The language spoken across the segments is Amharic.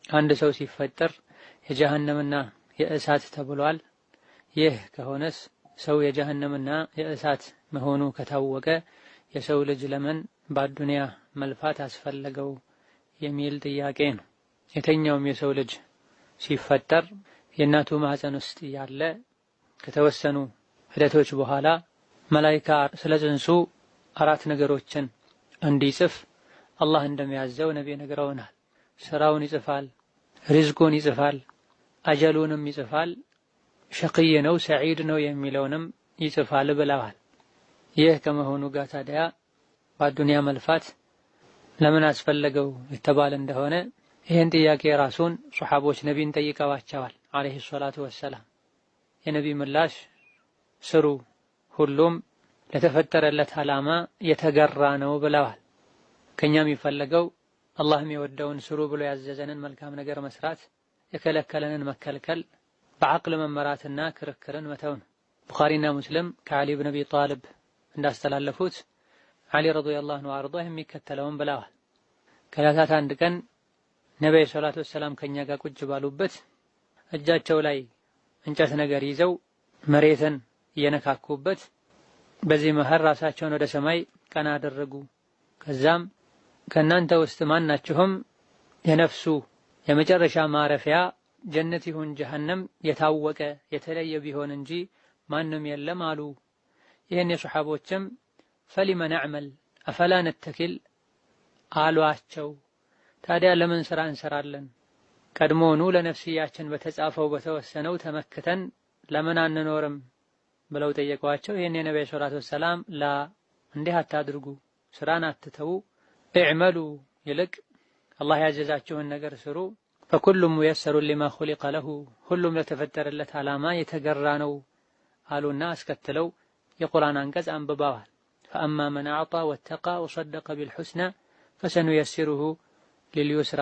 አንድ ሰው ሲፈጠር የጀሃነምና የእሳት ተብሏል። ይህ ከሆነስ ሰው የጀሃነምና የእሳት መሆኑ ከታወቀ የሰው ልጅ ለምን በአዱንያ መልፋት አስፈለገው የሚል ጥያቄ ነው። የተኛውም የሰው ልጅ ሲፈጠር የእናቱ ማህፀን ውስጥ ያለ ከተወሰኑ ሂደቶች በኋላ መላኢካ ስለ ጽንሱ 4 ነገሮችን እንዲጽፍ አላህ እንደሚያዘው ነብይ ነግረውናል። ስራውን ይጽፋል፣ ሪዝቁን ይጽፋል፣ አጀሉንም ይጽፋል፣ ሸቂይ ነው ሰዒድ ነው የሚለውንም ይጽፋል ብለዋል። ይህ ከመሆኑ ጋር ታዲያ በአዱንያ መልፋት ለምን አስፈለገው የተባለ እንደሆነ ይህን ጥያቄ ራሱን ሱሐቦች ነቢይን ጠይቀዋቸዋል አለይሂ ሰላቱ ወሰላም። የነቢይ ምላሽ ስሩ፣ ሁሉም ለተፈጠረለት ዓላማ የተገራ ነው ብለዋል። ከኛም የሚፈለገው አላህ የሚወደውን ስሩ ብሎ ያዘዘንን መልካም ነገር መስራት፣ የከለከለንን መከልከል፣ በዐቅል መመራትና ክርክርን መተው ነው። ቡኻሪና ሙስሊም ከዓሊ ብን አቢ ጣልብ እንዳስተላለፉት ዓሊ ረዲየላሁ ዐንሁ ወአርዳህ የሚከተለውን ብለዋል። ከዕለታት አንድ ቀን ነብዩ ሰለላሁ ዐለይሂ ወሰለም ከኛ ጋር ቁጭ ባሉበት እጃቸው ላይ እንጨት ነገር ይዘው መሬትን እየነካኩበት በዚህ መሃል ራሳቸውን ወደ ሰማይ ቀና አደረጉ። ከዛም ከእናንተ ውስጥ ማናችሁም የነፍሱ የመጨረሻ ማረፊያ ጀነት ይሁን ጀሀነም የታወቀ የተለየ ቢሆን እንጂ ማንም የለም አሉ። ይህን የሱሐቦችም ፈሊመ ነዕመል አፈላ ነተኪል አሏቸው። ታዲያ ለምን ስራ እንሰራለን? ቀድሞውኑ ለነፍስያችን በተጻፈው በተወሰነው ተመክተን ለምን አንኖርም ብለው ጠየቋቸው። ይህን የነብዩ ሰለላሁ ዐለይሂ ወሰለም ላ እንዲህ አታድርጉ፣ ስራን አትተው፣ እዕመሉ ይልቅ አላህ ያዘዛችሁን ነገር ስሩ፣ ፈኩሉም ሙየሰሩ ሊማ ኹሊቀ ለሁ ሁሉም ለተፈጠረለት ዓላማ የተገራ ነው አሉና አስከትለው የቁርአን አንቀጽ አንብበዋል። ፈአማ መን አዕጣ ወተቃ ወሰደቀ ቢልሑስና ፈሰኑየሲሩሁ ሊልዩስራ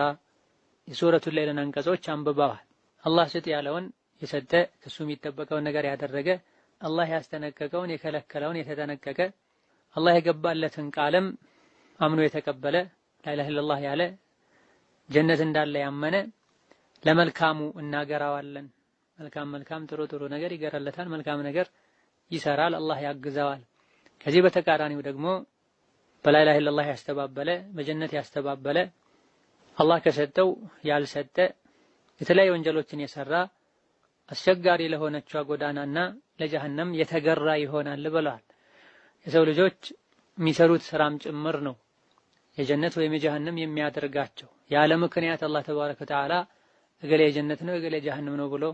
የሱረቱ ሌይልን አንቀጾች አንብበዋል። አላህ ስጥ ያለውን የሰጠ ከሱ የሚጠበቀውን ነገር ያደረገ፣ አላህ ያስጠነቀቀውን የከለከለውን የተጠነቀቀ፣ አላህ የገባለትን ቃልም አምኖ የተቀበለ፣ ላኢላሃ ኢለላህ ያለ፣ ጀነት እንዳለ ያመነ ለመልካሙ እናገራዋለን። መልካም ጥሩ ነገር ይገራለታል፣ መልካም ነገር ይሰራል፣ አላህ ያግዘዋል። ከዚህ በተቃራኒው ደግሞ በላኢላሃ ኢለላህ ያስተባበለ፣ በጀነት ያስተባበለ፣ አላህ ከሰጠው ያልሰጠ፣ የተለያዩ ወንጀሎችን የሰራ አስቸጋሪ ለሆነችው ጎዳናና ለጀሀነም የተገራ ይሆናል ብለዋል። የሰው ልጆች የሚሰሩት ስራም ጭምር ነው የጀነት ወይም የጀሀነም የሚያደርጋቸው። ያለ ምክንያት አላህ ተባረከ ወተዓላ እገሌ የጀነት ነው እገሌ የጀሀነም ነው ብሎ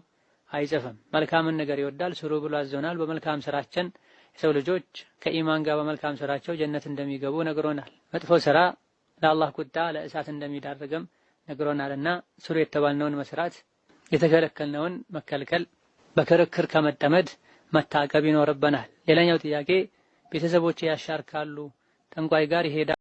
አይጽፍም። መልካምን ነገር ይወዳል፣ ስሩ ብሎ አዞናል። በመልካም ስራችን የሰው ልጆች ከኢማን ጋር በመልካም ስራቸው ጀነት እንደሚገቡ ነግሮናል። መጥፎ ስራ ለአላህ ቁጣ ለእሳት እንደሚዳርግም ነግሮናልና ስሩ የተባልነውን መስራት፣ የተከለከልነውን መከልከል፣ በክርክር ከመጠመድ መታቀብ ይኖርብናል። ሌላኛው ጥያቄ ቤተሰቦቼ ያሻርካሉ፣ ጠንቋይ ጋር ይሄዳል